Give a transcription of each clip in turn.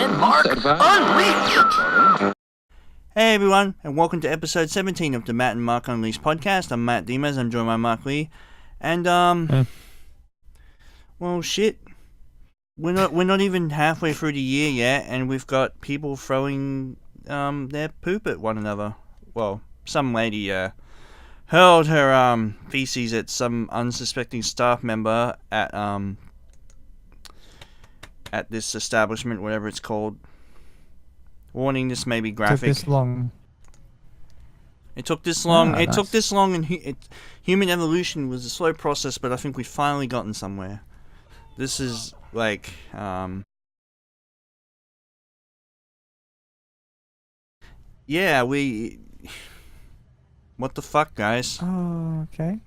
and Mark Unleashed. Hey everyone, and welcome to episode 17 of the Matt and Mark Unleashed podcast. I'm Matt Demaz, I'm joined by Mark Lee, and well, shit, we're not even halfway through the year yet, and we've got people throwing their poop at one another. Well, some lady hurled her feces at some unsuspecting staff member at this establishment, whatever it's called. Warning: this may be graphic. Took this long. It took this long. Ah, it nice. took this long, and human evolution was a slow process, but I think we've finally gotten somewhere. This is like yeah, we. What the fuck, guys? Oh, okay.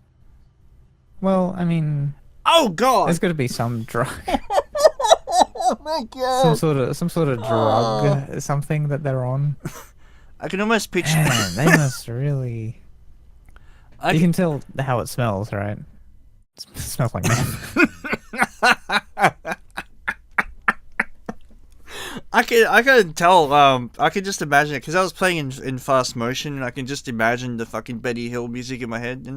Well, I mean, Oh God! there's got to be some drug, Oh my God! some sort of drug, something that they're on. I can almost picture. Man, they must really. I You can, can tell how it smells, right? It smells like meth. I can tell. I can just imagine it because I was playing in fast motion, and I can just imagine the fucking Betty Hill music in my head. I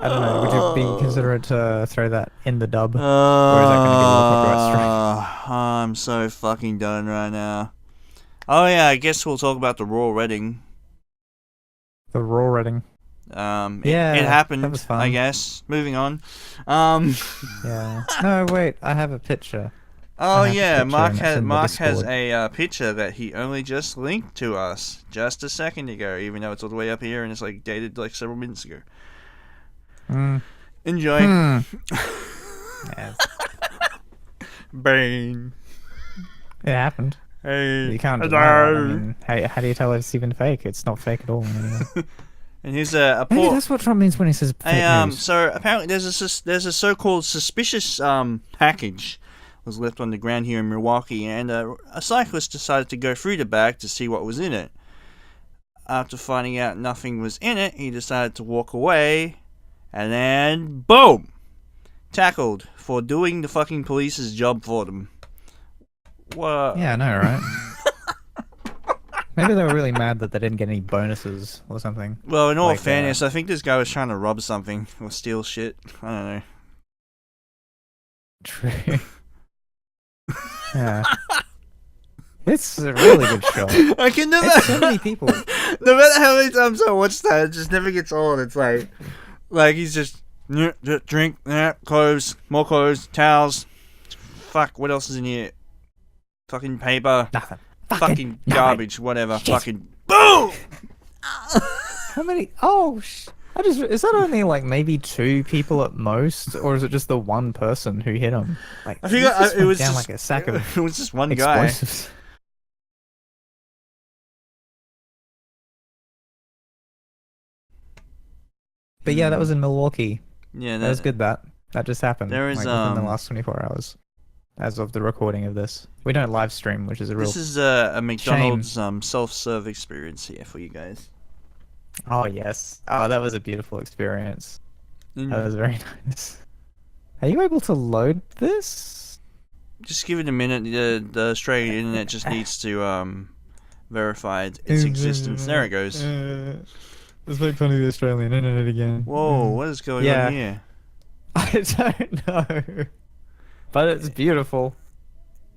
don't know. Would you be considerate to throw that in the dub, or is that going to give you a copyright strike? I'm so fucking done right now. Oh yeah, I guess we'll talk about the Royal Wedding. The raw reading. Yeah, it happened. that was fun. I guess. Moving on. Yeah. No, wait. I have a picture. Oh I have a yeah, picture Mark and it's has in the Mark has Discord. a picture that he only just linked to us just a second ago, even though it's all the way up here and it's like dated like several minutes ago. Mm. Enjoy. Yes. Bane. It happened. Hey. You can't deny that. I mean, how do you tell it's even fake? It's not fake at all. Anyway. And here's a Maybe poor. that's what Trump means when he says fake news. So apparently there's a so-called suspicious package was left on the ground here in Milwaukee, and a cyclist decided to go through the bag to see what was in it. After finding out nothing was in it, he decided to walk away, and then boom, tackled for doing the fucking police's job for them. What? Yeah, I know, right? Maybe they were really mad that they didn't get any bonuses or something. Well, in all Like, fairness, I think this guy was trying to rob something or steal shit. I don't know. True. Yeah. It's a really good show. I can never. It's so many people. No matter how many times I watch that, it just never gets old. It's like he's just drink, clothes, more clothes, towels. Fuck, what else is in here? Fucking paper. Nothing. Fucking nothing. garbage, whatever. Shit. Fucking boom! How many? Oh, is that only like maybe 2 people at most, or is it just the one person who hit him? Like, I think he just it went was down just like a sack of it was just one guy. explosives. But yeah, that was in Milwaukee. Yeah, That was good. That just happened. There is, like, within the last 24 hours, as of the recording of this. We don't live stream, which is a real. This is a McDonald's self-serve experience here for you guys. Oh yes. Oh, that was a beautiful experience. That was very nice. Are you able to load this? Just give it a minute. The Australian internet just needs to verify its existence. There it goes. Let's make fun of the Australian internet again. Whoa, what is going Yeah. on here? I don't know. But it's beautiful.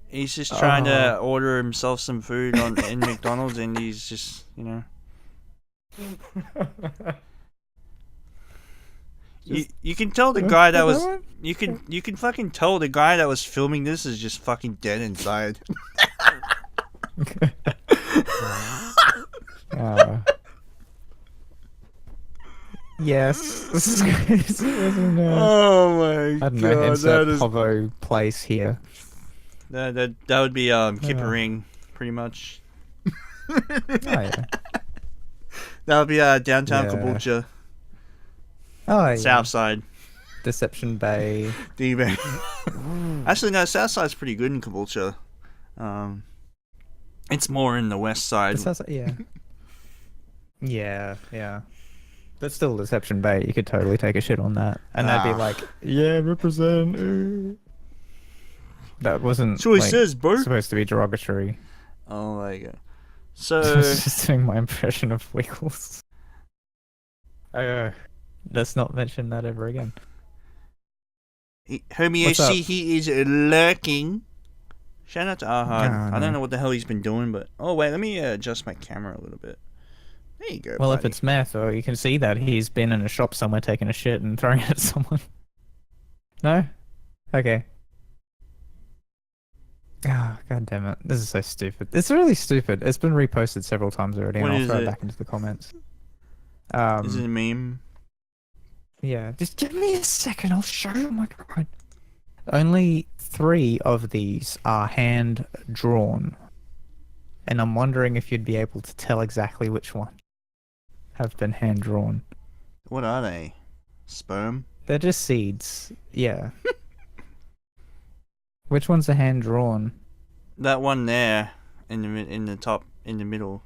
He's just trying to order himself some food in McDonald's, and he's just, you can tell the guy that was you can fucking tell the guy that was filming this is just fucking dead inside. Yes. This is crazy, isn't it? Oh my I don't god, know, insert that is Povo place here. that would be Kippering, pretty much. Oh, yeah. That would be downtown Yeah. Caboolture, Oh, yeah. South Side, Deception Bay. D-Bay. Actually, no, South Side's pretty good in Caboolture. It's more in the west side. Yeah. Yeah. But still, Deception Bay, you could totally take a shit on that. And they'd be like, yeah, represent. That wasn't So he like, says, bro. supposed to be derogatory. Oh my god. I So was just doing my impression of Wiggles. Let's not mention that ever again. homie, I What's up? see he is lurking. Shout out to Ahad. Oh, I don't no. know what the hell he's been doing, but oh wait, let me adjust my camera a little bit. There you go. Well, if buddy. it's meth, or you can see that he's been in a shop somewhere taking a shit and throwing it at someone. No? Okay. Ah, god damn it. This is so stupid. It's really stupid. It's been reposted several times already, What and I'll is throw it? it back into the comments. Is it a meme? Yeah, just give me a second, I'll show you. Oh my god. Only 3 of these are hand drawn. And I'm wondering if you'd be able to tell exactly which one have been hand drawn. What are they? Sperm? They're just seeds. Yeah. Which one's a hand drawn? That one there, in the top, in the middle.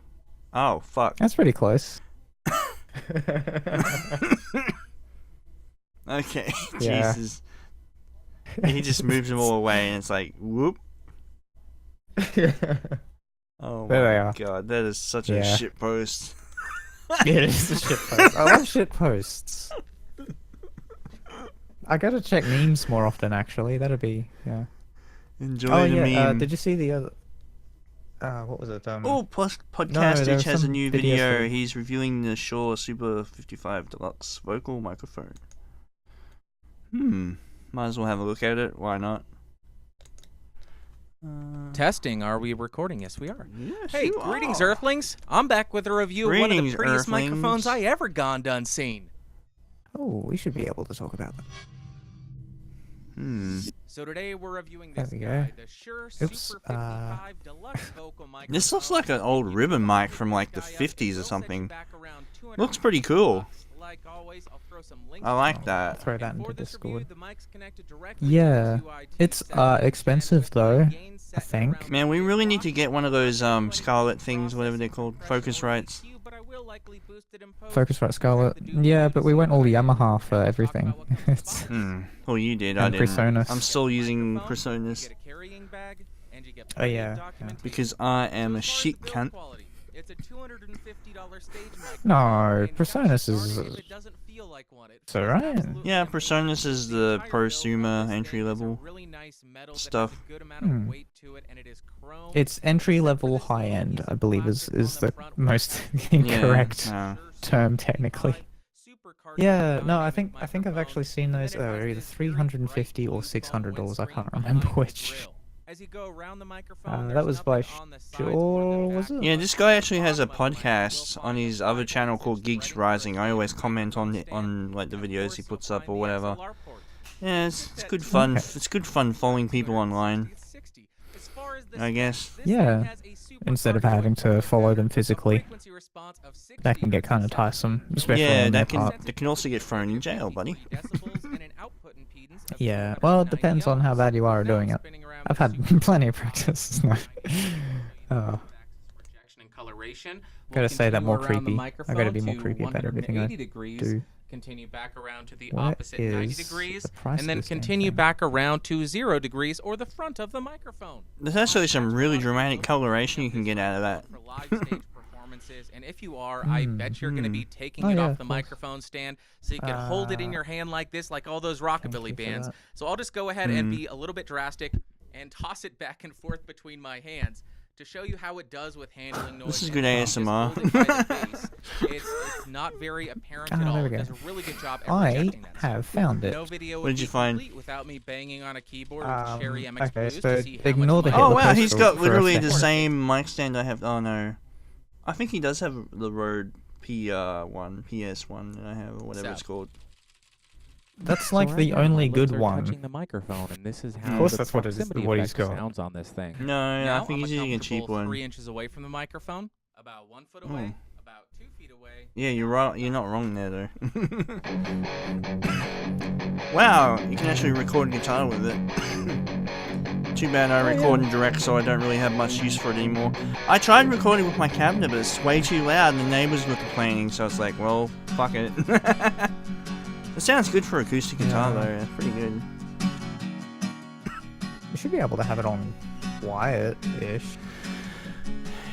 Oh fuck. That's pretty close. Okay. Yeah. Jesus. He just moves them all away, and it's like whoop. Oh There they my are. god, that is such a Yeah. shit post. It is a shit post. I love shit posts. I gotta check memes more often, actually. That'd be, yeah. Enjoy Oh, the yeah, meme. did you see the other... what was it? Oh, Podcast No, there Itch were has a some new videos video. for- He's reviewing the Shure Super 55 Deluxe vocal microphone. Might as well have a look at it. Why not? Testing, are we recording? Yes, we are. Yes, Hey, you greetings, are. Earthlings. I'm back with a review of one of the Greetings, prettiest Earthlings. microphones I ever done seen. Oh, we should be able to talk about that. So today we're reviewing There this we guy, go. the Shure Oops, Super 55 Deluxe vocal microphone. This looks like an old ribbon mic from like the 50s or It'll set you something. back around Looks pretty cool. $200. Like always, I'll throw some links I like below. that. Throw that And for into this review, Discord. the mic's connected directly Yeah, to the it's, UIT expensive set, though, gain set I think. around Man, we really need to get one of those 20 Scarlet things, whatever they're called, processing, Focusrites. EQ, but I will likely boost it in post. Focusrite Scarlet. Yeah, but we went all Yamaha for everything. It's... Well, you did. I And didn't. PreSonus. I'm still using You PreSonus get a carrying bag, and you get Oh, yeah, plenty of yeah. documentation. because I am a So as far as shit the build cunt. quality, it's a $250 stage mic. No, And PreSonus gosh is- darn it if it doesn't feel like one. It It's feels alright. absolutely Yeah, effortless. PreSonus is the entire build prosumer on this thing entry is a level really nice metal that stuff. has a good amount of weight to it, and it is chrome. It's entry level high end, I believe is the most incorrect Yeah, term technically. Yeah, no, I think I've actually seen those. They're either $350 or $600. I can't remember which. That was by Shure, was it? Yeah, this guy actually has a podcast on his other channel called Geeks Rising. I always comment on like the videos he puts up or whatever. Yeah, it's good fun. Okay. It's good fun following people online, I guess. Yeah, instead of having to follow them physically. That can get kind of tiresome, especially Yeah, on their that part. can also get thrown in jail, buddy. Yeah, well, it depends on how bad you are at doing it. I've had plenty of practice. No. Oh, gotta say that more creepy. I gotta be more creepy about everything I do. Continue back around to the What opposite 90 is degrees, the price and of then this damn continue thing? back around to 0 degrees or the front of the microphone. There's actually some really dramatic coloration you can get out of that. For live stage performances, and if you are, I bet you're going to be taking Oh, it yeah, off of the course. microphone stand so you can hold it in your hand like this, like all those rockabilly you for bands. that. So I'll just go ahead and be a little bit drastic and toss it back and forth between my hands to show you how it does with handling noise. This is and good just ASMR. hold it by the base. It's not very apparent at Ah, all. there we It go. does a really good job at I projecting that. have found it. No video What would did you be find? complete without me banging on a keyboard with Cherry MX okay, Blues so to see how ignore much the mic- Oh Hitler wow, he's pistol got for a literally the second. same mic stand I have. Oh no, I think he does have the Rode PR1, PS1 that I have, or whatever it's called. That's like the only good one. Touching the microphone, and this is Of how course the that's what it is- proximity what he's effect got. sounds on this thing. No, Now, I think I'm he's using a cheap comfortable one. 3 inches away from the microphone, about 1 foot away, about 2 feet away. Yeah, you're right. You're not wrong there though. Wow, you can actually record guitar with it. Too bad I record in direct, so I don't really have much use for it anymore. I tried recording with my cabinet, but it's way too loud, and the neighbors were complaining. So it's like, well, fuck it. It sounds good for acoustic guitar though. It's pretty good. You should be able to have it on quiet-ish.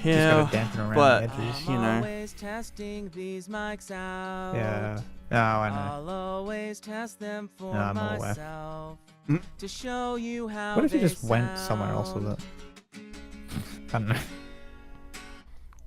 Yeah, Just gotta dampen around but the edges. you know, Always testing these mics out. Yeah. Oh, I know. I'll always test them for No, I'm all aware. myself Mm. to show you how What if you they just went somewhere else with sound. it? I don't know.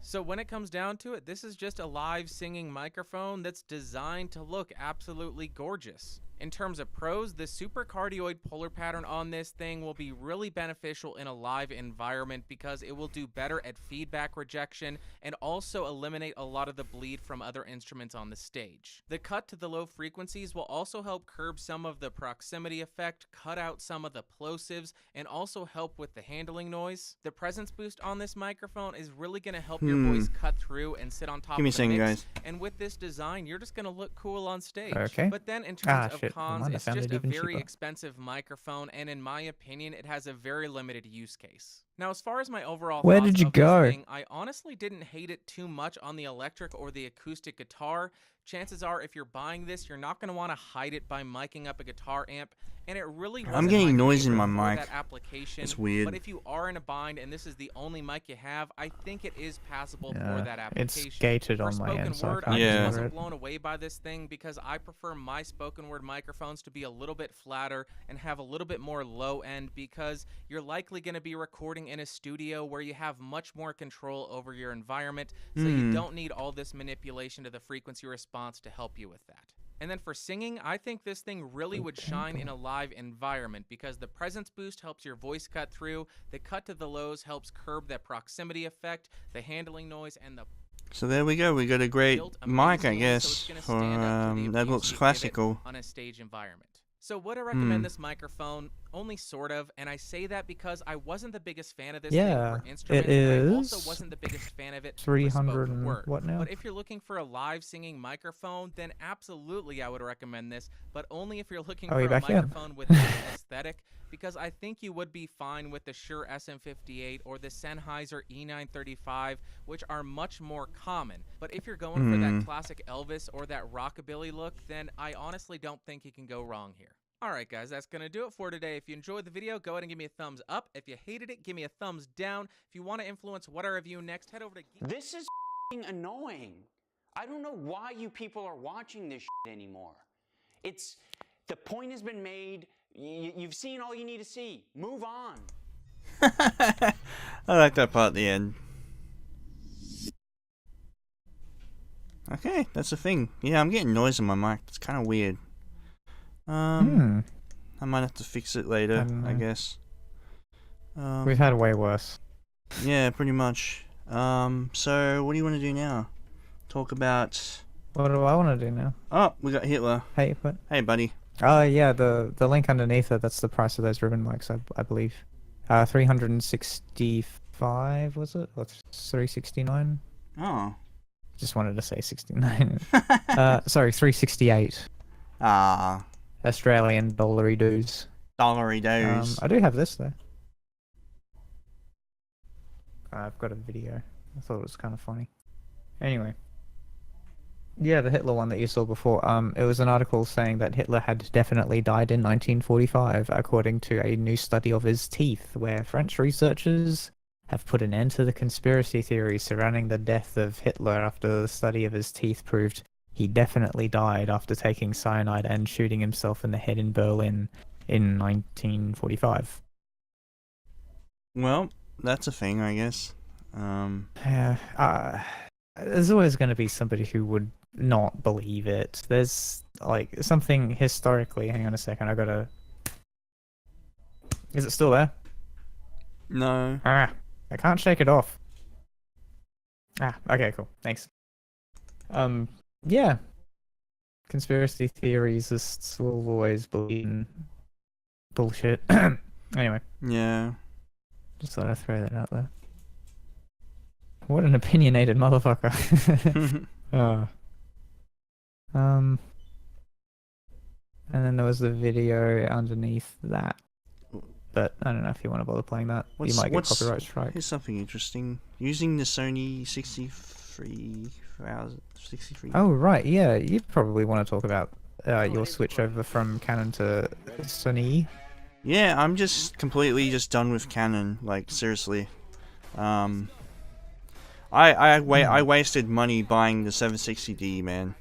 So when it comes down to it, this is just a live singing microphone that's designed to look absolutely gorgeous. In terms of pros, the supercardioid polar pattern on this thing will be really beneficial in a live environment because it will do better at feedback rejection and also eliminate a lot of the bleed from other instruments on the stage. The cut to the low frequencies will also help curb some of the proximity effect, cut out some of the plosives, and also help with the handling noise. The presence boost on this microphone is really going to help your voice cut through and sit on top Give me of a the second, mix. guys. And with this design, you're just going to look cool on stage. Okay. But then in terms of Shit. cons, Never mind, I it's found just it a even very cheaper. expensive microphone, and in my opinion, it has a very limited use case. Now, as far as my overall Where thoughts did you of this go? thing, I honestly didn't hate it too much on the electric or the acoustic guitar. Chances are, if you're buying this, you're not going to want to hide it by miking up a guitar amp, and it really wasn't I'm getting my noise in favorite my for mic. that application. It's weird. But if you are in a bind and this is the only mic you have, I think it is passable Yeah, for that application. it's gated For on my spoken end, so I word, can't I Yeah. just hear wasn't it. blown away by this thing because I prefer my spoken word microphones to be a little bit flatter and have a little bit more low end because you're likely going to be recording in a studio where you have much more control over your environment, so you don't need all this manipulation to the frequency response to help you with that. And then for singing, I think this thing really would shine in a live environment because the presence boost helps your voice cut through, the cut to the lows helps curb that proximity effect, the handling noise, and the So there we go. We got a great built mic, I amazingly, so guess. it's gonna For stand up to the that abuse looks you give it classical. on a stage environment. So would I recommend this microphone? Only sort of, and I say that because I wasn't the biggest fan of this Yeah, thing for instruments, it and I also is wasn't the biggest fan of it for 300 spoken and word. what now? But if you're looking for a live singing microphone, then absolutely I would recommend this, but only if you're looking Oh, for you're a back in. microphone with this aesthetic, because I think you would be fine with the Shure SM58 or the Sennheiser E935, which are much more common. But if you're going for that classic Elvis or that rockabilly look, then I honestly don't think you can go wrong here. Alright guys, that's going to do it for today. If you enjoyed the video, go ahead and give me a thumbs up. If you hated it, give me a thumbs down. If you want to influence what I review next, head over to This is f***ing annoying. I don't know why you people are watching this shit anymore. The point has been made. You've seen all you need to see. Move on. I like that part at the end. Okay, that's the thing. Yeah, I'm getting noise in my mic. It's kind of weird. I might have to fix it later, I guess. We've had way worse. Yeah, pretty much. So what do you want to do now? Talk about... What do I want to do now? Oh, we got Hitler. Hey, what? Hey, buddy. Oh yeah, the link underneath it. That's the price of those ribbon mics, I believe. 365 was it? Or 369? Oh. Just wanted to say 69. Sorry, 368 Ah, Australian dollary dues. dollary does. I do have this though. I've got a video. I thought it was kind of funny. Anyway. Yeah, the Hitler one that you saw before. It was an article saying that Hitler had definitely died in 1945, according to a new study of his teeth, where French researchers have put an end to the conspiracy theories surrounding the death of Hitler after the study of his teeth proved he definitely died after taking cyanide and shooting himself in the head in Berlin in 1945. Well, that's a thing, I guess. Yeah, there's always going to be somebody who would not believe it. There's like something historically. Hang on a second, I gotta. Is it still there? No. I can't shake it off. Okay, cool. Thanks. Yeah. Conspiracy theorists will always believe in bullshit. Anyway, Yeah. just thought I'd throw that out there. What an opinionated motherfucker. And then there was the video underneath that. But I don't know if you want to bother playing that. You might get copyright strike. Here's something interesting. Using the Sony 63. Oh, right, yeah. You probably want to talk about your switch over from Canon to Sony. Yeah, I'm just completely just done with Canon. Like, seriously. I wasted money buying the 760D, man.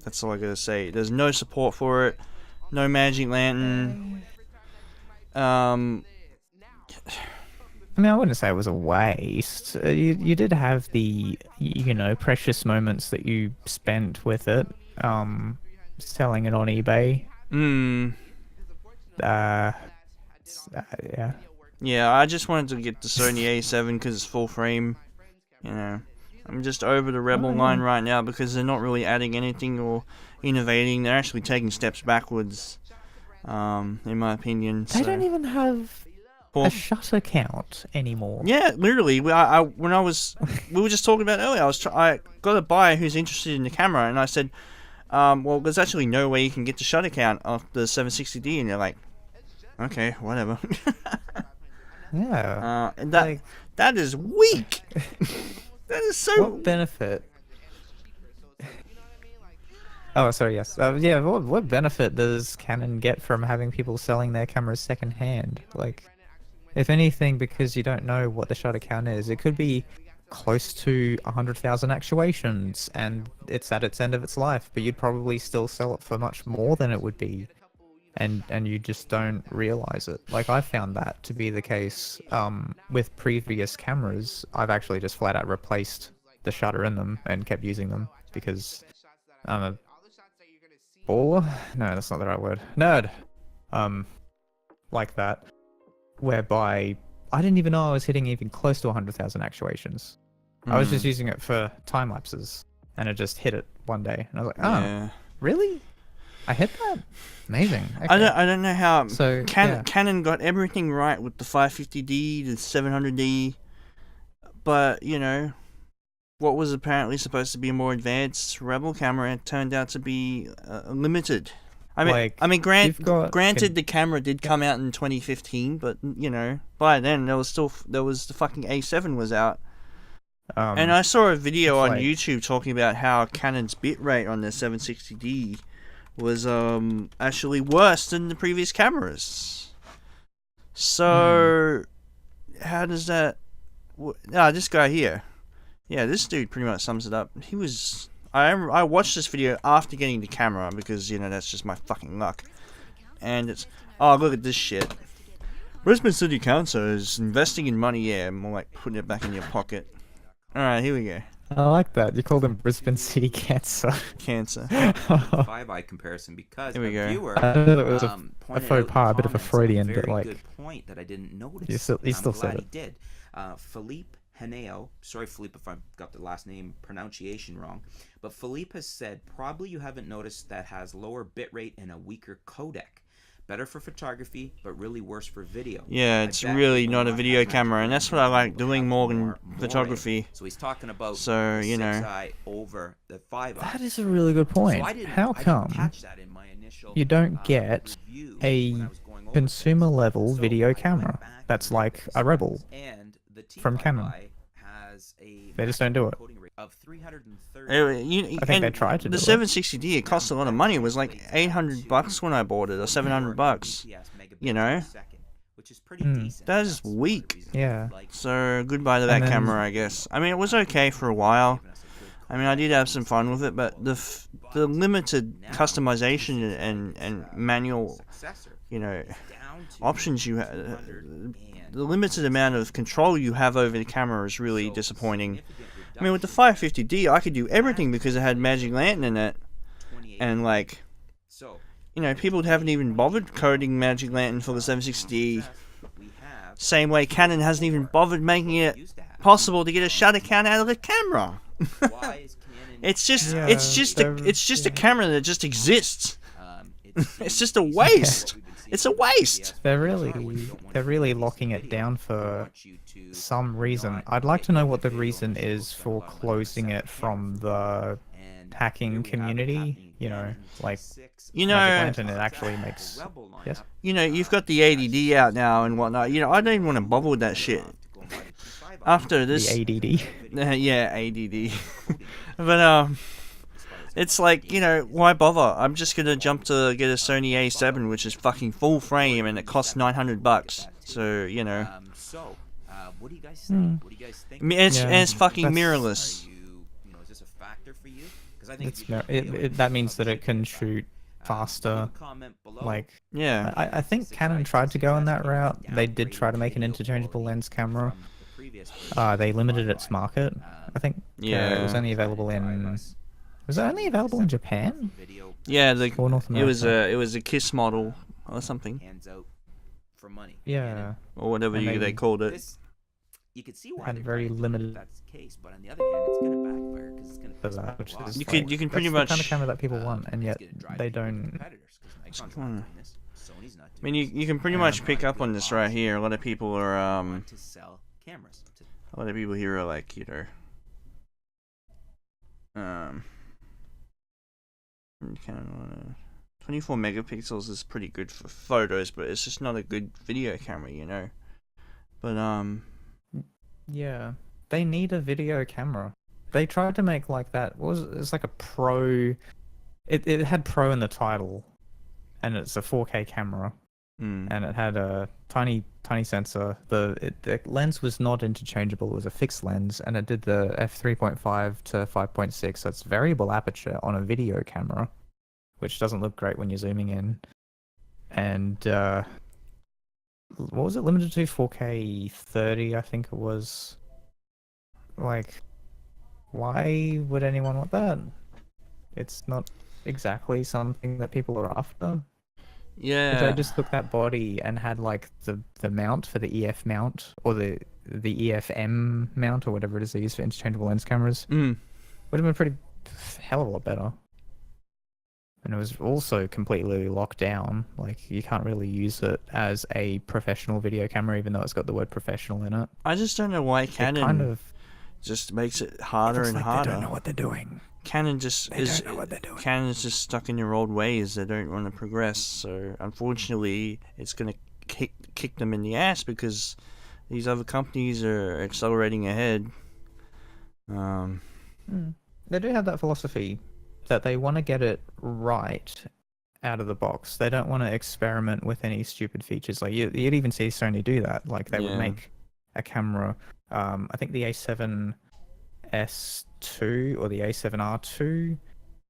That's all I gotta say. There's no support for it. No Magic Lantern. I mean, I wouldn't say it was a waste. You did have the, precious moments that you spent with it. Selling it on eBay. Yeah. Yeah, I just wanted to get the Sony A7 because it's full frame. You know, I'm just over the Rebel line right now because they're not really adding anything or innovating. They're actually taking steps backwards, in my opinion. They don't even have a shutter count anymore. Yeah, literally. We were just talking about it earlier. I got a buyer who's interested in the camera, and I said, well, there's actually no way you can get the shutter count off the 760D, and they're like, okay, whatever. Yeah. And that is weak. That is so. What benefit? Oh, sorry. Yes. Yeah. What benefit does Canon get from having people selling their cameras secondhand? Like, if anything, because you don't know what the shutter count is, it could be close to 100,000 actuations, and it's at its end of its life. But you'd probably still sell it for much more than it would be. And you just don't realize it. Like, I found that to be the case with previous cameras. I've actually just flat out replaced the shutter in them and kept using them because I'm a baller? No, that's not the right word. Nerd! Like that. Whereby I didn't even know I was hitting even close to 100,000 actuations. I was just using it for time lapses, and it just hit it one day. And I was like, oh, Yeah. really? I hit that? Amazing. Okay. I don't know how So, Canon got everything right with the 550D, the 700D, but what was apparently supposed to be a more advanced Rebel camera there turned out to be limited. Granted, the camera did come out in 2015, but by then there was the fucking A7 was out. And I saw a video on YouTube talking about how Canon's bitrate on the 760D was actually worse than the previous cameras. So how does that? This guy here, this dude pretty much sums it up. I watched this video after getting the camera because that's just my fucking luck. And it's look at this shit. Brisbane City Council is investing in money. More like putting it back in your pocket. All right, here we go. I like that. You call them Brisbane City Cancer. Cancer. Five eye comparison because Here we go. viewer I know that was a pointed faux out pas, in a bit of a comments Freudian, very but like good point that I didn't notice. you still I'm said glad it. he did. Philippe Henao, sorry Philippe if I got the last name pronunciation wrong, but Philippe has said probably you haven't noticed that has lower bitrate and a weaker codec. Better for photography, but really worse for video. Yeah, it's really not a video camera, and that's what I like doing more than photography. So he's talking about So, the 6-eye over the 5-eye. That is a really good point. How come you don't get a consumer level video camera that's like a Rebel from Canon? They just don't do it. I think they tried to do the 760D. It cost a lot of money. It was like $800 when I bought it, or $700. Which is pretty decent. That is weak. Yeah. So goodbye to that camera, I guess. I mean, it was okay for a while. I mean, I did have some fun with it, but the limited customization and manual, options you have, the limited amount of control you have over the camera is really disappointing. I mean, with the 550D, I could do everything because it had Magic Lantern in it, and people haven't even bothered coding Magic Lantern for the 760D. Same way Canon hasn't even bothered making it possible to get a shutter count out of the camera. It's just a camera that just exists. It's just a waste. It's a waste. They're really locking it down for some reason. I'd like to know what the reason is for closing it from the hacking community. Magic Lantern, it actually makes. Yes. You've got the ADD out now and whatnot. I don't even want to bother with that shit. After this, The ADD. yeah, ADD. But It's like, why bother? I'm just gonna jump to get a Sony A7, which is fucking full frame, and it costs $900. So, So, what do you guys think? What do you guys think? It's fucking that's- mirrorless. Is this a factor for you? Because I think It's that means that it can shoot faster. Comment below. Like, Yeah. I think Canon tried to go on that route. They did try to make an interchangeable lens camera. They limited its market. I think it was only available in. Was it only available in Japan? Yeah, Or North America? it was a KISS model or something, Hands out for money. Yeah. or whatever And they they- called it. This, you can see why Had they're very trying to limited- if that's the case, but on the other hand, it's gonna backfire because it's gonna piss that, people which off. is You like- can pretty that's much. the kind of camera that people want, and yet It's gonna drive they people to don't. competitors, 'cause Nikon's not Hmm. doing this, Sony's not I mean, doing you can pretty much pick up on this right here. A lot of people are want to sell cameras. a lot of people here are like, Canon 24 megapixels is pretty good for photos, but it's just not a good video camera, But Yeah, they need a video camera. They tried to make like that. It's like a pro. It had pro in the title, and it's a 4K camera, and it had a tiny sensor. The lens was not interchangeable. It was a fixed lens, and it did the f3.5 to 5.6. So it's variable aperture on a video camera, which doesn't look great when you're zooming in. And what was it limited to? 4K 30, I think it was. Like, why would anyone want that? It's not exactly something that people are after. yeah, If they just took that body and had like the mount for the EF mount, or the EFM mount, or whatever it is they use for interchangeable lens cameras, would have been pretty hell of a lot better. And it was also completely locked down. Like, you can't really use it as a professional video camera, even though it's got the word professional in it. I just don't know why It Canon kind of just makes it harder looks and like harder. they don't know what they're doing. Canon just They don't know what they're doing. Canon's just stuck in their old ways. They don't want to progress. So unfortunately, it's gonna kick them in the ass because these other companies are accelerating ahead. They do have that philosophy that they want to get it right out of the box. They don't want to experiment with any stupid features. Like you'd even see Sony do that. Like they would Yeah. make a camera. I think the A7S2 or the A7R2,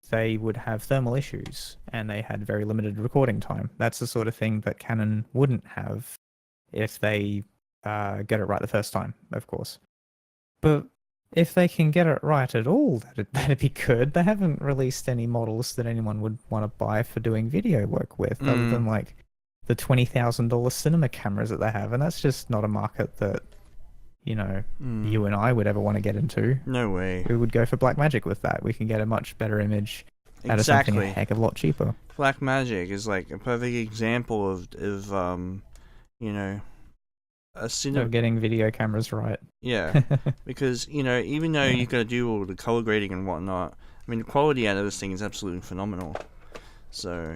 they would have thermal issues and they had very limited recording time. That's the sort of thing that Canon wouldn't have if they get it right the first time, of course. But if they can get it right at all, that'd be good. They haven't released any models that anyone would want to buy for doing video work with, other than like the $20,000 cinema cameras that they have, and that's just not a market that you and I would ever want to get into. No way. We would go for Blackmagic with that. We can get a much better image out of something a heck of a lot cheaper. Blackmagic is like a perfect example of a cinema. Of getting video cameras right. Yeah, because even though you got to do all the color grading and whatnot, I mean the quality out of this thing is absolutely phenomenal. So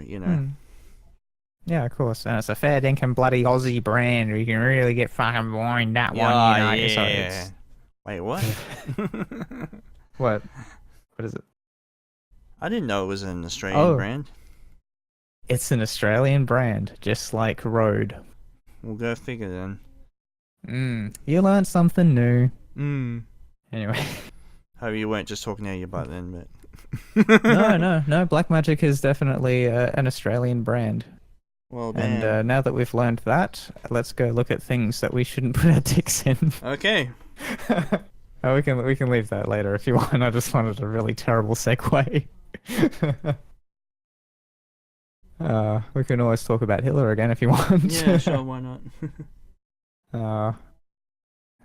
Yeah, of course. And it's a fair dinkum bloody Aussie brand where you can really get fucking behind that one, yeah. So it's... Wait, what? What is it? I didn't know it was an Australian brand. It's an Australian brand, just like Rode. We'll go figure then. You learned something new. Anyway. Hope you weren't just talking out of your butt then, but... No. Blackmagic is definitely an Australian brand. Well, damn. And now that we've learned that, let's go look at things that we shouldn't put our dicks in. Okay. We can leave that later if you want. I just wanted a really terrible segue. We can always talk about Hitler again if you want. Yeah, sure, why not?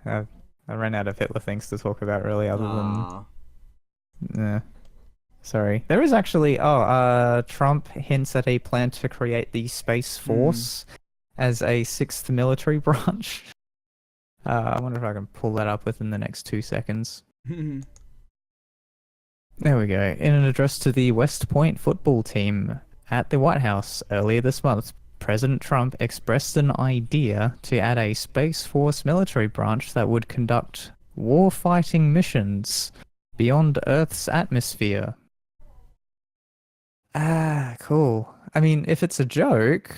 I ran out of Hitler things to talk about really, other than... Sorry. There is actually... Trump hints at a plan to create the Space Force as a 6th military branch. I wonder if I can pull that up within the next 2 seconds. There we go. In an address to the West Point football team at the White House earlier this month, President Trump expressed an idea to add a Space Force military branch that would conduct war-fighting missions beyond Earth's atmosphere. Ah, cool. I mean, if it's a joke,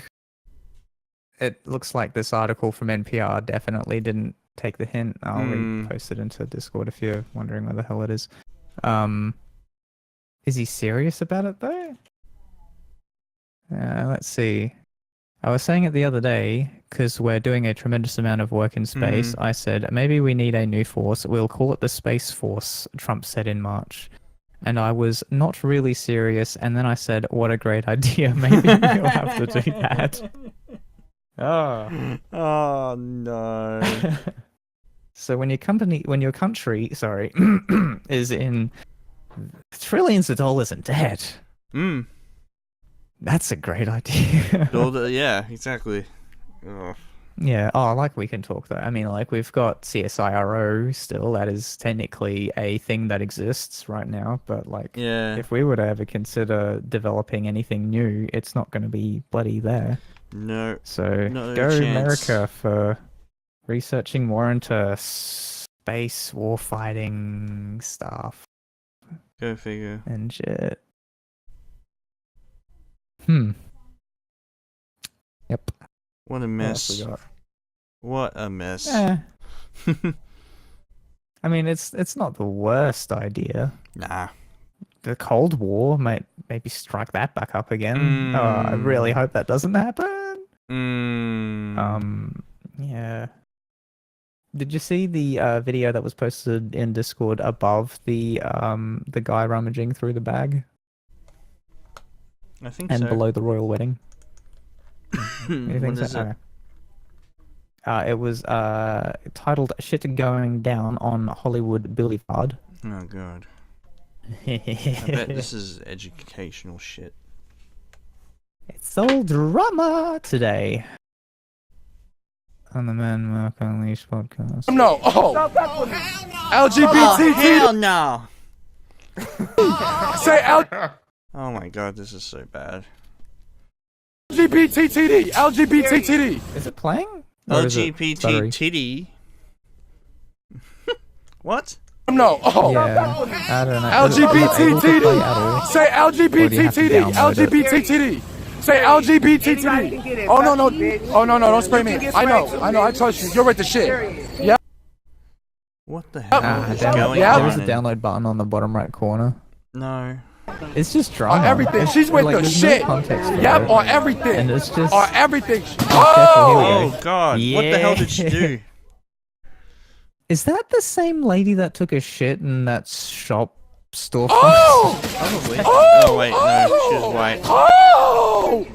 it looks like this article from NPR definitely didn't take the hint. I'll repost it into Discord if you're wondering where the hell it is. Is he serious about it though? Let's see. I was saying it the other day because we're doing a tremendous amount of work in space. I said maybe we need a new force. We'll call it the Space Force, Trump said in March. And I was not really serious. And then I said, what a great idea. Maybe we'll have to do that. Oh no. So when your country, sorry, is in trillions of dollars in debt, that's a great idea. Yeah, exactly. Ugh. Yeah. Oh, like we can talk though. I mean, like we've got CSIRO still. That is technically a thing that exists right now. But like, Yeah. if we were to ever consider developing anything new, it's not going to be bloody there. No. So No go chance. America for researching more into space warfighting stuff Go figure. and shit. Yep. What a What else mess. we got? What a mess. I mean, it's not the worst idea. Nah. The Cold War might maybe strike that back up again. I really hope that doesn't happen. Yeah. Did you see the video that was posted in Discord above the guy rummaging through the bag I think and so. below the royal wedding? Anything What is it? It was titled "Shit Going Down on Hollywood Boulevard." Oh god. I bet this is educational shit. It's all drama today on the Man Mark Unleashed podcast. No. LGBTTD. Hell no! Say Oh my god, this is so bad. LGBTTD. LGBTTD. Is it playing? Or is it LGBT stuttering? titty. What? No. Yeah, I don't know. LGBTTD. Say Or do you have to LGBTTD. download it? LGBTTD. Say LGBTTD. Oh no. Oh no. Don't spray me. I know. I trust you. You're with the shit. Yeah. What the hell is going yeah. on? There is a download button on the bottom right corner. No. It's just drama. Everything. She's with Like, the there's no shit. context for Yep. it. On everything. And it's just On everything. Careful, here we Oh. go. Oh god, what the hell did she do? Is that the same lady that took a shit in that shop storefront? Oh. Probably. Oh. Oh wait, no, she was white. Oh.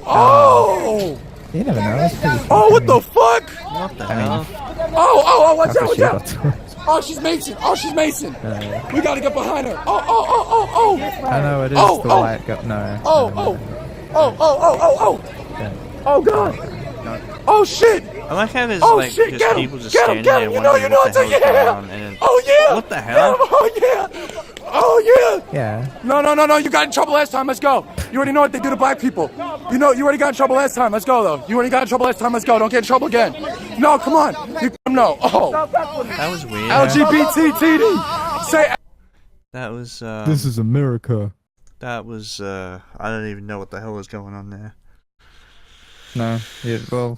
Oh. You never know. That's pretty Oh. What the fuck? What the hell? Oh. Watch After out. she got to it. Oh, she's Mason. We gotta get behind her. Oh. I know it is Oh, the oh. white guy. No. Oh. Oh, God. Oh, shit. I like how there's Oh, like shit. just Get him. people just Get him. standing Get there him. wondering what the hell's going on. And Oh, yeah. what the hell? Oh, yeah. Oh, yeah. Yeah. No. You got in trouble last time. Let's go. You already know what they do to black people. You already got in trouble last time. Let's go, though. You already got in trouble last time. Let's go. Don't get in trouble again. No, come on. No. Oh. That was weird. LGBTTD. Say. That was This is America. that was I don't even know what the hell was going on there. No. Yeah, well,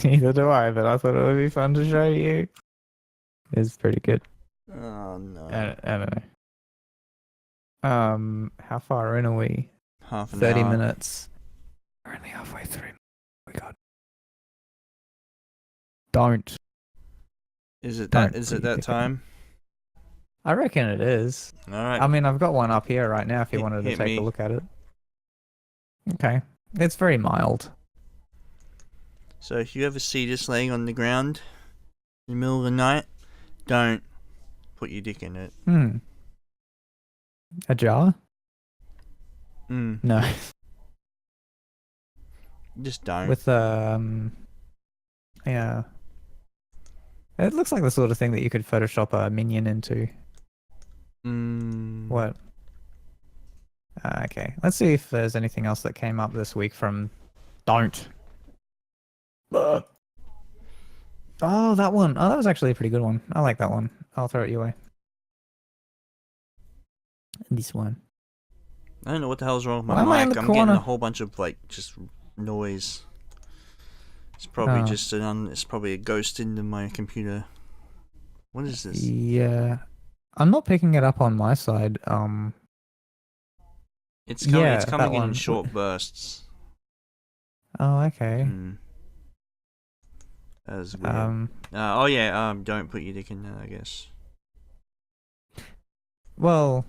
neither do I, but I thought it would be fun to show you. It's pretty good. Oh no. I don't know. How far in are we? Half an 30 hour. minutes. We're only halfway through. Oh my god. Don't. Is it Don't that put your dick in. time? I reckon it is. Alright. I mean, I've got one up here right now if you wanted to hit take me. a look at it. Okay. It's very mild. So if you ever see this laying on the ground in the middle of the night, don't put your dick in it. A jar? Mm. No. Just don't. With, yeah. It looks like the sort of thing that you could Photoshop a minion into. What? Okay. Let's see if there's anything else that came up this week from Don't. Oh, that one. Oh, that was actually a pretty good one. I like that one. I'll throw it your way. This one. I don't know what the hell's wrong with Why my am I in mic. the I'm getting a corner? whole bunch of like just noise. It's probably Oh. just it's probably a ghost into my computer. What is this? Yeah. I'm not picking it up on my side. It's yeah, coming that in one. short bursts. Oh, okay. Hmm. That is weird. Um, don't put your dick in that, I guess. well,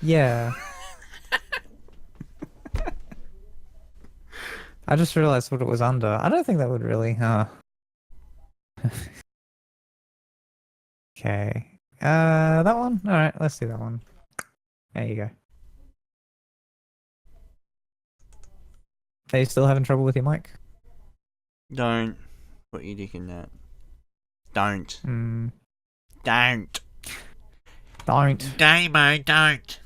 yeah. I just realized what it was under. I don't think that would really, Okay. That one? Alright, let's do that one. There you go. Are you still having trouble with your mic? Don't put your dick in that. Don't. Hmm. Don't. Don't. Damo, don't.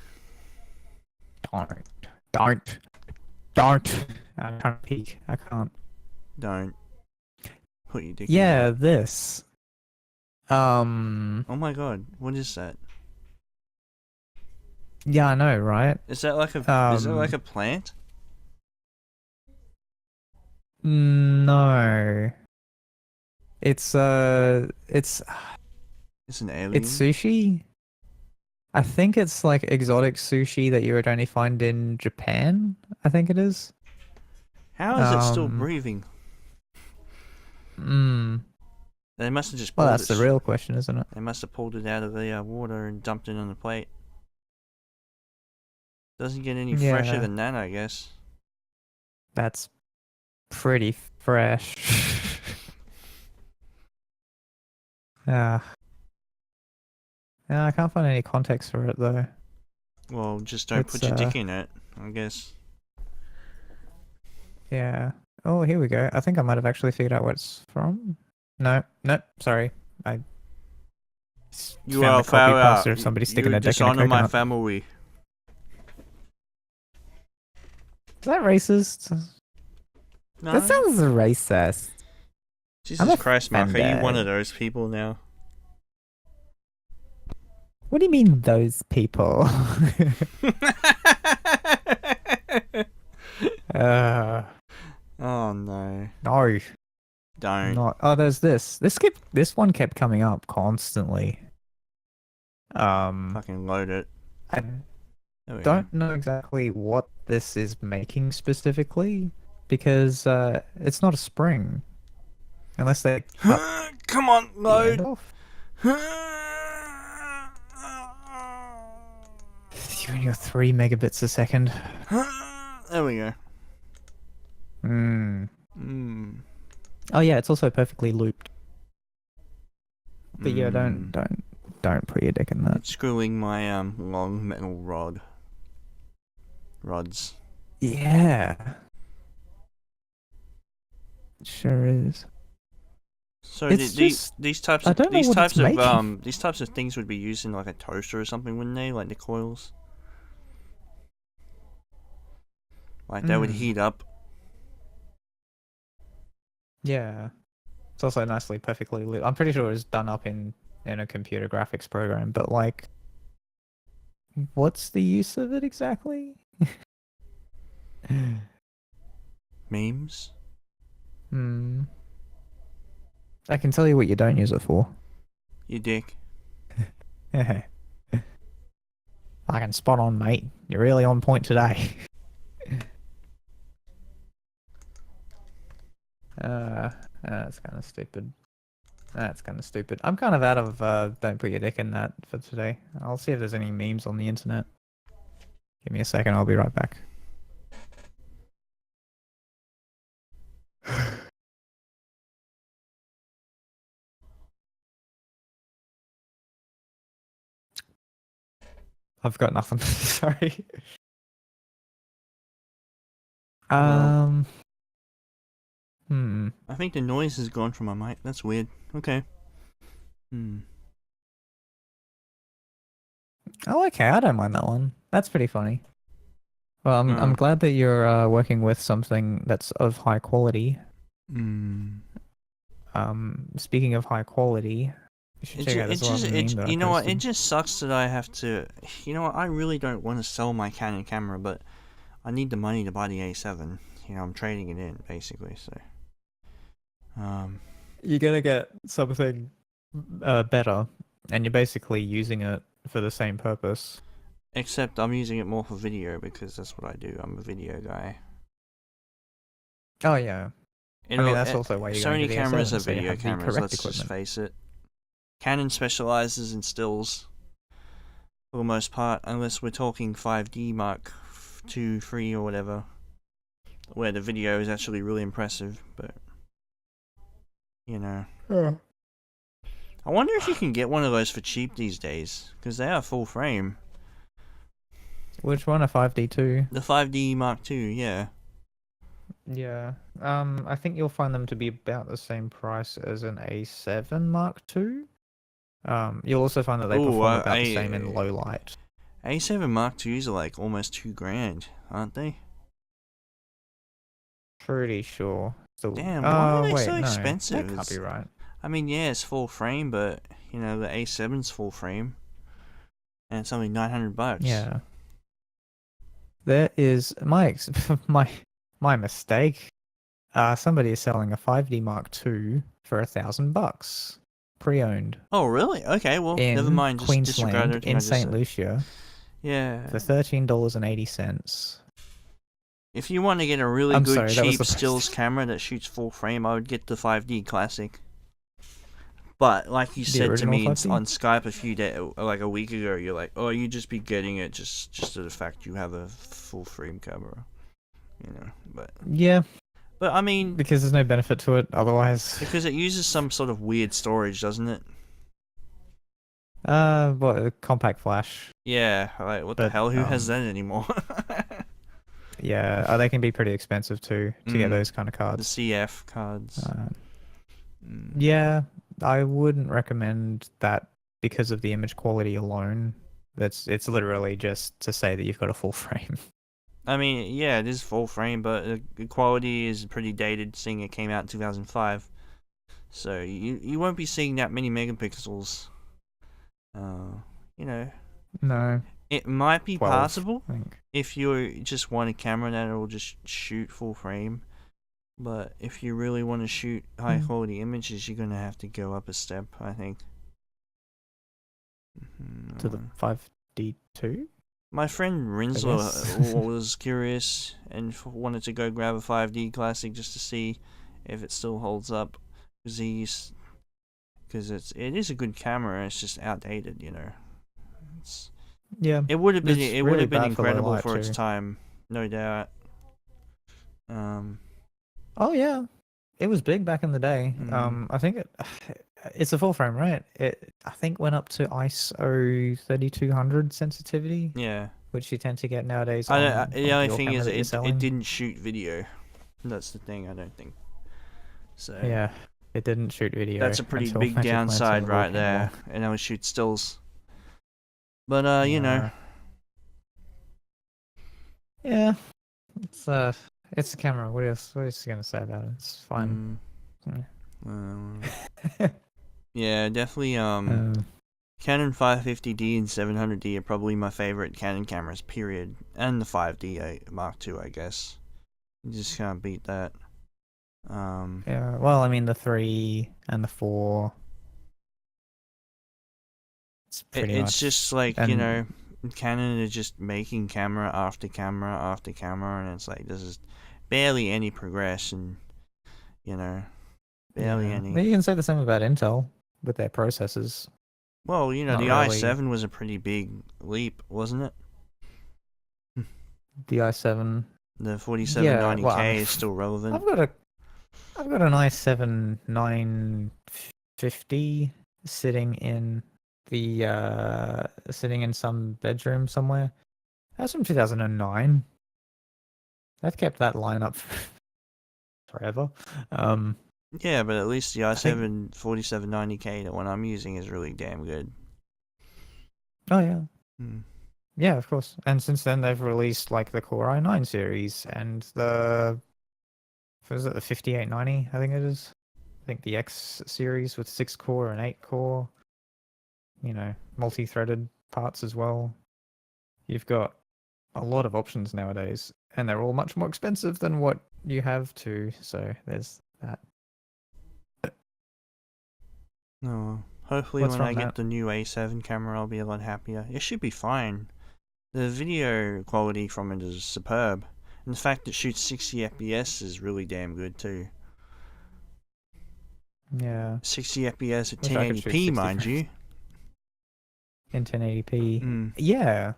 Don't. I'm trying to peek. I can't. Don't. Put your dick in Yeah, that. this. Oh my god, what is that? Yeah, I know, right? Is that like a plant? No. It's It's an alien. it's sushi. I think it's like exotic sushi that you would only find in Japan. I think it is. How is it still um, breathing? Hmm. They must have just Well, pulled that's the real question, isn't it? They must have pulled it out of the water and dumped it on the plate. Doesn't get any fresher Yeah. than that, I guess. That's pretty fresh. Yeah. Yeah, I can't find any context for it though. Well, just don't put It's, your dick in it, I guess. Yeah. Oh, here we go. I think I might have actually figured out what it's from. No, sorry. I You found are a copy foul pasta out. of somebody sticking You a dick in a dishonor my coconut. family. Is that racist? No? That sounds racist. I'm Jesus Christ, Mark, are you offended. one of those people now? What do you mean, those people? Oh no. No, Don't. not. Oh, there's this. This one kept coming up constantly. Fucking load it. I There we don't know exactly what this is making specifically because it's not a spring, unless they cut go. Come on, the end load. off. You and your 3 megabits a second. There we go. Hmm. Mm. Oh yeah, it's also perfectly looped. But yeah, Mm. don't put your dick in that. It's screwing my long metal rods. Yeah. It sure is. So It's just- these types I of don't know what it's making. these types of things would be used in like a toaster or something, wouldn't they? Like the coils. Like that would Mm. heat up. Yeah. It's also nicely perfectly lit. I'm pretty sure it's done up in a computer graphics program, but like what's the use of it exactly? Memes. Hmm. I can tell you what you don't use it for. Your dick. Fucking spot on, mate. You're really on point today. That's kind of stupid. That's kind of stupid. I'm kind of out of don't put your dick in that for today. I'll see if there's any memes on the internet. Give me a second, I'll be right back. I've got nothing. Sorry. Well. Hmm. I think the noise has gone from my mic. That's weird. Okay. Oh, okay. I don't mind that one. That's pretty funny. Well, I'm Uh. glad that you're working with something that's of high quality. Speaking of high quality, You should check out as well. You know what? It just sucks that I have to. You know what? I really don't want to sell my Canon camera, but I need the money to buy the A7. You know, I'm trading it in basically. So, you're gonna get something better, and you're basically using it for the same purpose. Except I'm using it more for video because that's what I do. I'm a video guy. Oh yeah. I mean, that's also why you're going to Sony the cameras A7, are so you video have the cameras. correct Let's just equipment. face it. Canon specializes in stills for the most part, unless we're talking 5D Mark II, 3 or whatever, where the video is actually really impressive. But you know, I wonder if you can get one of those for cheap these days because they are full frame. Which one? A 5D2? The 5D Mark II, yeah. Yeah. I think you'll find them to be about the same price as an A7 Mark II. You'll also find that they perform about the same in low light. A7 Mark IIs are like almost $2,000, aren't they? Pretty sure. So, Damn, why are they so no, expensive? That can't be right. I mean, yeah, it's full frame, but you know the A7's full frame, and it's only $900. Yeah. There is my mistake. Somebody is selling a 5D Mark II for $1,000, pre-owned. Oh, really? Okay, well, In never mind. Just disregard Queensland, everything in I just St. said. Lucia, Yeah. for $13.80. If you want to get a really I'm good sorry, that was cheap the stills camera that shoots full frame, I would get the 5D Classic. But like you The said to original me 5D? on Skype like a week ago, you're like, "Oh, you just be getting it just to the fact you have a full frame camera." You know, Yeah, but I mean, because there's no benefit to it otherwise. because it uses some sort of weird storage, doesn't it? What, a compact flash? Yeah, like what the But, hell? Who has that anymore? Yeah, they can be pretty expensive too to get those kind of The cards. CF cards. Yeah, I wouldn't recommend that because of the image quality alone. It's literally just to say that you've got a full frame. I mean, yeah, it is full frame, but the quality is pretty dated, seeing it came out in 2005. So you won't be seeing that many megapixels. You know, No, it might be 12, possible I think. if you just want a camera that will just shoot full frame. But if you really want to shoot high quality images, you're gonna have to go up a step, I think. To the 5D2? My friend Rinsler was curious and wanted to go grab a 5D Classic just to see if it still holds up, because it is a good camera. It's just outdated, you know. Yeah. It would have been It's it would really have been bad for low incredible light for its too. time, no doubt. Oh yeah, it was big back in the day. Mm. I think it's a full frame, right? It I think went up to ISO 3200 sensitivity, Yeah. which you tend to get nowadays. The on, only like, your thing camera is that you're it selling. didn't shoot video. That's the thing, I don't think. So Yeah, it didn't shoot video. that's a pretty until big Magic Lens downside and right Lure came there. along. And I would shoot stills. But you know. Yeah, it's a camera. What else you gonna say about it? It's fine. Yeah, definitely Canon 550D and 700D are probably my favorite Canon cameras, period. And the 5D Mark II, I guess. You just can't beat that. Yeah, well, I mean the 3 and the 4. It's pretty It's much just like, you and- know, Canon is just making camera after camera after camera, and it's like, this is barely any progression, you know. Barely any. Well, you can say the same about Intel with their processors. Well, you know, Not the really. i7 was a pretty big leap, wasn't it? The i7. The 4790K well, I mean, is still relevant. I've got an i7 950 sitting in some bedroom somewhere. That's from 2009. I've kept that line up forever. Yeah, but at least the think- i7 4790K, the one I'm using, is really damn good. Oh yeah. Hmm. Yeah, of course. And since then they've released like the Core i9 series and the 5890, I think it is. I think the X series with 6 core and 8 core. multi-threaded parts as well. You've got a lot of options nowadays, and they're all much more expensive than what you have to. So there's that. No, hopefully What's when I wrong, get Matt? the new A7 camera, I'll be a lot happier. It should be fine. The video quality from it is superb. And the fact it shoots 60 FPS is really damn good too. Yeah, 60 FPS at Wish I could shoot 1080p, 60 mind frames. you. in 1080p. Mm. Yeah,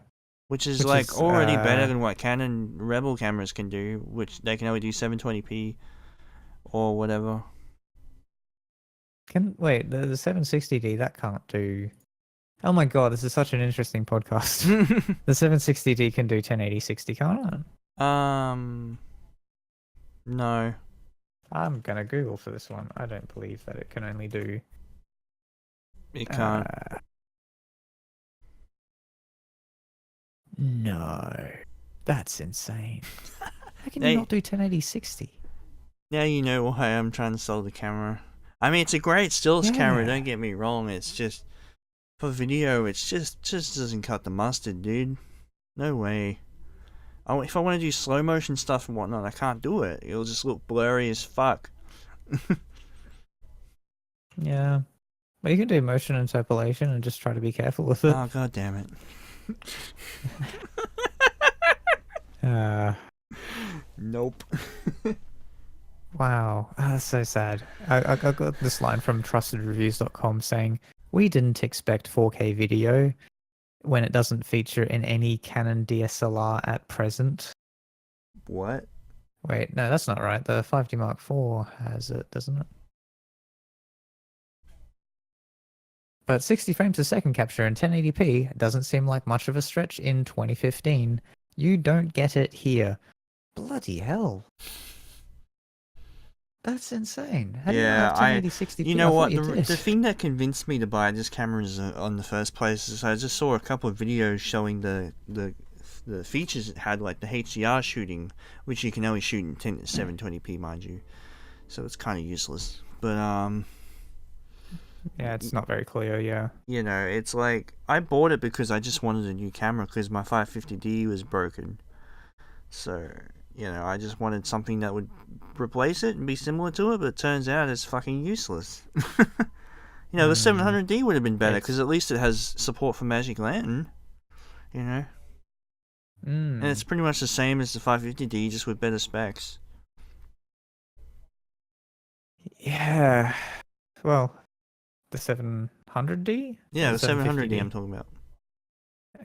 Which is Which like is, already better than what Canon Rebel cameras can do, which they can only do 720p or whatever. wait, the 760D that can't do. Oh my god, this is such an interesting podcast. The 760D can do 1080 60, can't it? No. I'm gonna Google for this one. I don't believe that it can only do. It can't. No, that's insane. How can They- you not do 1080 60? Now you know why I'm trying to sell the camera. I mean, it's a great stills camera, Yeah. don't get me wrong. It's just, for video, it's just doesn't cut the mustard, dude. No way. If I want to do slow motion stuff and whatnot, I can't do it. It'll just look blurry as fuck. Yeah. Well, you can do motion interpolation and just try to be careful with it. Oh, god damn it. Nope. Wow, that's so sad. I got this line from trustedreviews.com saying, "We didn't expect 4K video when it doesn't feature in any Canon DSLR at present." What? Wait, no, that's not right. The 5D Mark IV has it, doesn't it? But 60 frames a second capture in 1080p doesn't seem like much of a stretch in 2015. You don't get it here. Bloody hell. That's insane. How do you not have 1080 60p? You know I thought what? you The did. thing that convinced me to buy this camera on the first place is I just saw a couple of videos showing the features it had, like the HDR shooting, which you can only shoot in 720p, mind you. So it's kind of useless. But Yeah, it's not very clear, yeah. you know, it's like I bought it because I just wanted a new camera because my 550D was broken. So, you know, I just wanted something that would replace it and be similar to it, but it turns out it's fucking useless. You know, the 700D would have been better because at least it has support for Magic Lantern, you know. And it's pretty much the same as the 550D, just with better specs. Yeah. Well, the 700D? Yeah, Or the 700D 750D? I'm talking about.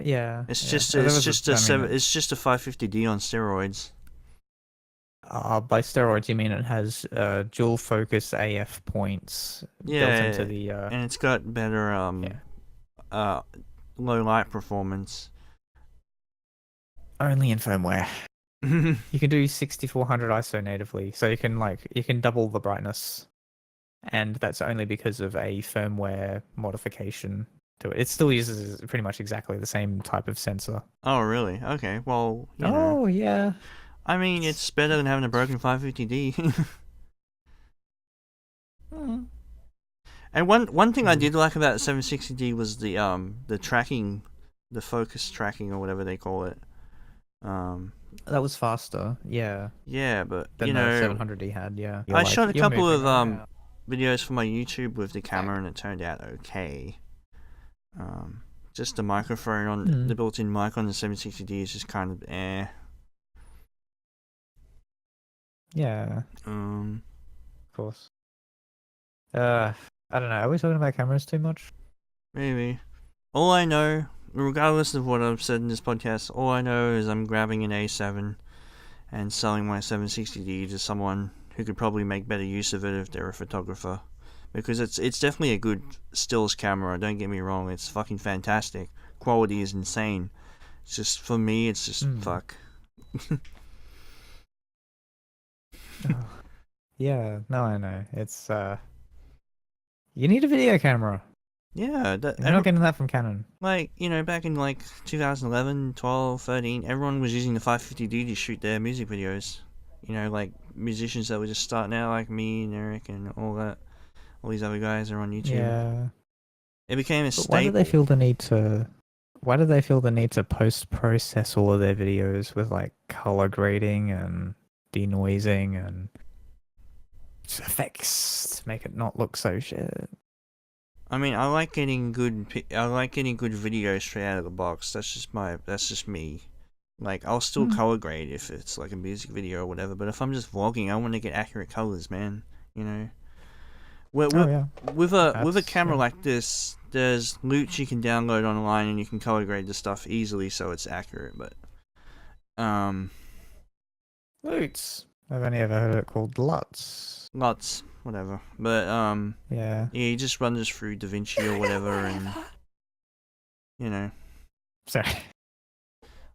Yeah. It's yeah. just Oh, there it's was just I a mean, seven, it's just a 550D on steroids. by steroids, you mean it has dual focus AF points built into the. And it's got better low light performance. Only in firmware. You can do 6400 ISO natively, so you can double the brightness, and that's only because of a firmware modification to it. It still uses pretty much exactly the same type of sensor. Oh, really? Okay. Well, you know. Oh yeah. I mean, it's better than having a broken 550D. And one thing I did like about the 760D was the tracking, the focus tracking or whatever they call it. That was faster, yeah. Yeah, but Than you the know, 700D had, yeah. I shot a you're couple moving of around. videos for my YouTube with the camera, and it turned out okay. Just the microphone on the built-in mic on the 760D is just kind of eh. Yeah, Um, of course. I don't know. Are we talking about cameras too much? maybe. All I know, regardless of what I've said in this podcast, all I know is I'm grabbing an A7 and selling my 760D to someone who could probably make better use of it if they're a photographer. Because it's definitely a good stills camera, don't get me wrong, it's fucking fantastic. Quality is insane. It's just, for me, it's just fuck. Yeah, no, I know. It's you need a video camera. Yeah, You're not getting that from Canon. like, you know, back in like 2011, 12, 13, everyone was using the 550D to shoot their music videos. You know, like musicians that were just starting out, like me and Eric and all these other guys are on YouTube. Yeah. It became a But staple. why do they feel the need to? Why do they feel the need to post-process all of their videos with like color grading and denoising and effects to make it not look so shit? I mean, I like getting good videos straight out of the box. That's just me. Like, I'll still color grade if it's like a music video or whatever. But if I'm just vlogging, I want to get accurate colors, man. You know. With a camera like this, there's loots you can download online and you can color grade the stuff easily so it's accurate. But Loots. I've only ever heard it called LUTs. lots, whatever. But Yeah. you just run this through DaVinci or whatever, and you know. Sorry.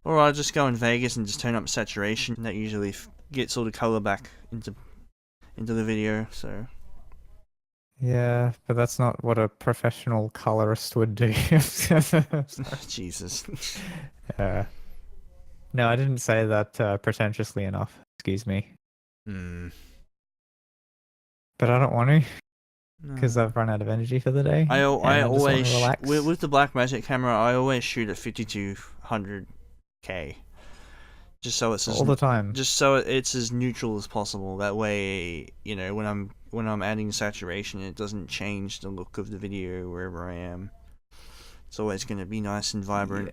Or I'll just go in Vegas and just turn up saturation. That usually gets all the color back into the video. So. Yeah, but that's not what a professional colorist would do. Jesus. No, I didn't say that pretentiously enough. Excuse me. Hmm. But I don't want to, because I've run out of energy for the day. I just wanna always relax. with the Blackmagic camera. I always shoot at 5200K, just so it's all the time. just so it's as neutral as possible. That way, you know, when I'm adding saturation, it doesn't change the look of the video wherever I am. It's always going to be nice and vibrant.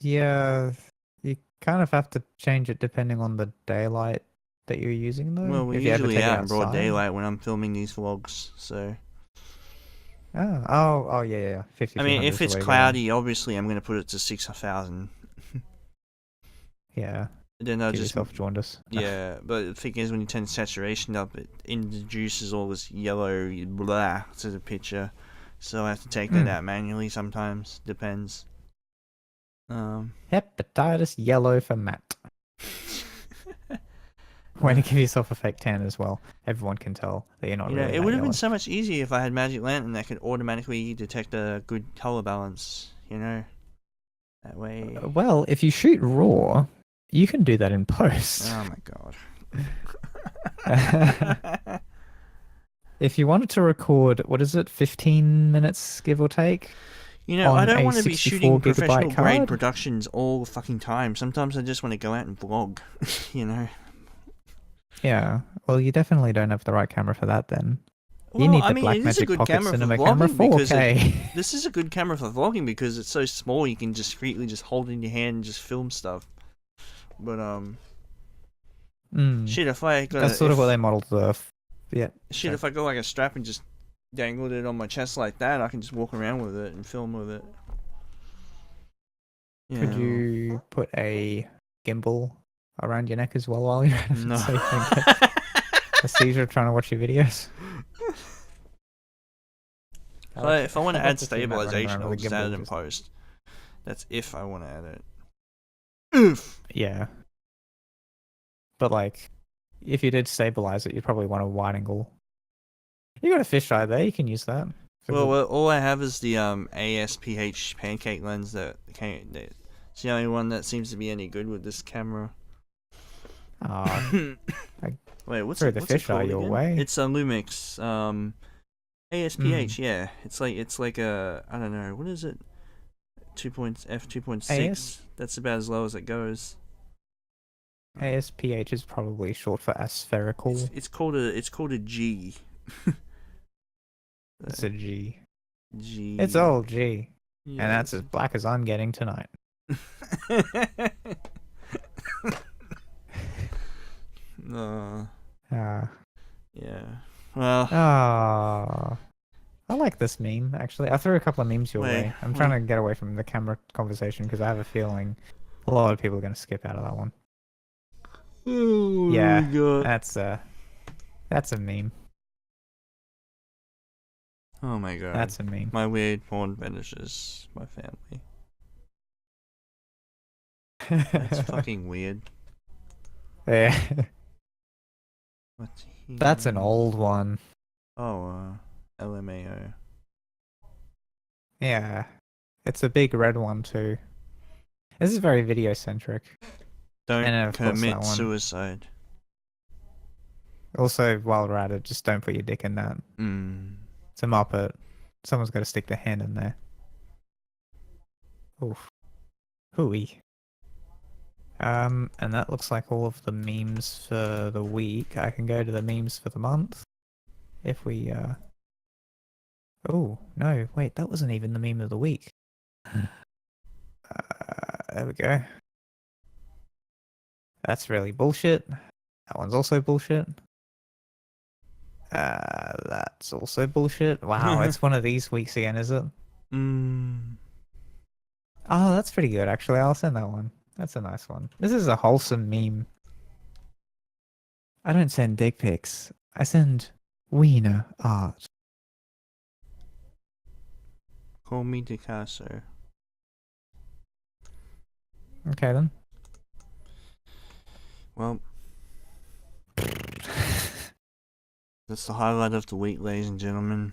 Yeah, you kind of have to change it depending on the daylight that you're using, though. Well, we're if you ever usually take it out in broad outside. daylight when I'm filming these vlogs, so. Oh, yeah. 50. I mean, if it's cloudy, obviously I'm going to put it to 6,000. Yeah. Then I'll Give just yourself jaundice. Yeah, but the thing is, when you turn saturation up, it introduces all this yellow blah to the picture, so I have to take that out manually sometimes. Depends. Hepatitis yellow for Matt. Way to give yourself a fake tan as well. Everyone can tell that you're not You know, really it that would have been yellow. so much easier if I had Magic Lantern that could automatically detect a good color balance. You know, that way. Well, if you shoot raw, you can do that in post. Oh my god. If you wanted to record, what is it, 15 minutes, give or take? You know, I on don't a want to be 64 shooting gigabyte professional grade card? productions all the fucking time. Sometimes I just want to go out and vlog. You know. Yeah, well, you definitely don't have the right camera for that then. You Well, need the I mean, it is a Blackmagic good Pocket camera for Cinema camera vlogging because 4K. this is a good camera for vlogging because it's so small you can discreetly just hold it in your hand and just film stuff. But shit, if I got That's sort of what they modeled the. Yeah. shit, if I go like a strap and just dangled it on my chest like that, I can just walk around with it and film with it. Could you put a gimbal around your neck as well while you're at it, No. so you don't get a seizure trying to watch your videos? If I want to I'd add like to see Matt running stabilization, around I'll with a just add gimbal it in just- post. That's if I want to add it. Oof. Yeah. But like, if you did stabilize it, you'd probably want a wide angle. You got a fisheye there, you can use that. Well, all I have is the ASPH pancake lens it's the only one that seems to be any good with this camera. Wait, what's throw it, the what's it fisheye called your again? way. It's a Lumix ASPH. Yeah, it's like a, I don't know, what is it? f2.6. AS? That's about as low as it goes. ASPH is probably short for aspherical. It's called a G. It's a G. G. It's all G. Yeah, And that's as black as I'm getting tonight. No. Ah. Yeah. Well. Ah. I like this meme, actually. I threw a couple of memes your way. I'm trying to get away from the camera conversation because I have a feeling a lot of people are going to skip out of that one. Oh Yeah, my God. that's a meme. Oh my God. That's a meme. My weird porn fetishes. My family. That's fucking weird. Yeah. What's That's an here? old one. Oh, LMAO. Yeah. It's a big red one too. This is very video centric. Don't And of course that commit one. suicide. Also, while we're at it, just don't put your dick in that. Mm. It's a Muppet. Someone's got to stick their hand in there. Oof. Hooey. And that looks like all of the memes for the week. I can go to the memes for the month. If we, Oh, no, wait, that wasn't even the meme of the week. There we go. That's really bullshit. That one's also bullshit. That's also bullshit. Wow, it's one of these weeks again, is it? Oh, that's pretty good, actually. I'll send that one. That's a nice one. This is a wholesome meme. I don't send dick pics. I send wiener art. Call me Picasso. Okay, then. Well, that's the highlight of the week, ladies and gentlemen.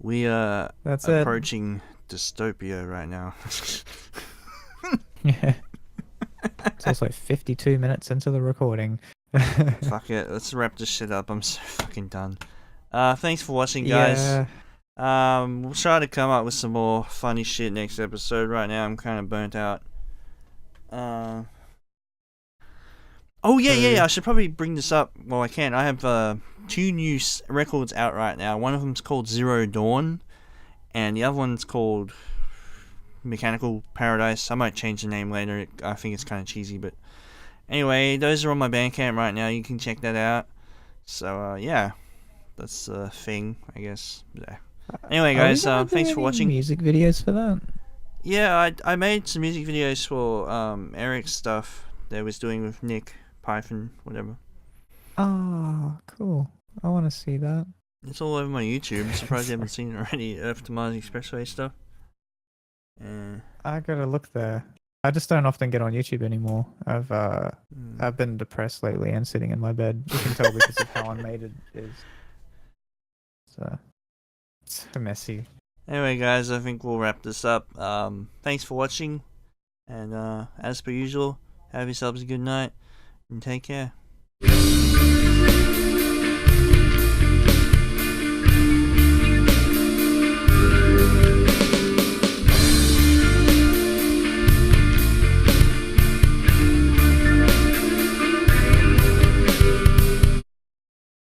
We are That's approaching dystopia right now. Yeah. It's also 52 minutes into the recording. Fuck it, let's wrap this shit up. I'm so fucking done. Thanks for watching, guys. Yeah. We'll try to come up with some more funny shit next episode. Right now, I'm kind of burnt out. Oh yeah. I should probably bring this up. Well, I can. I have 2 new records out right now. One of them's called Zero Dawn, and the other one's called Mechanical Paradise. I might change the name later. I think it's kind of cheesy, but anyway, those are on my Bandcamp right now. You can check that out. So yeah, that's the thing, I guess. Yeah. Anyway, guys, thanks for watching. Music videos for that? Yeah, I made some music videos for Eric's stuff that I was doing with Nick, Python, whatever. Oh, cool. I want to see that. It's all over my YouTube. I'm surprised you haven't seen it already. Earth to Mars Expressway stuff. I gotta look there. I just don't often get on YouTube anymore. I've been depressed lately and sitting in my bed. You can tell because of how unmade it is. So it's messy. Anyway, guys, I think we'll wrap this up. Thanks for watching, and as per usual, have yourselves a good night and take care.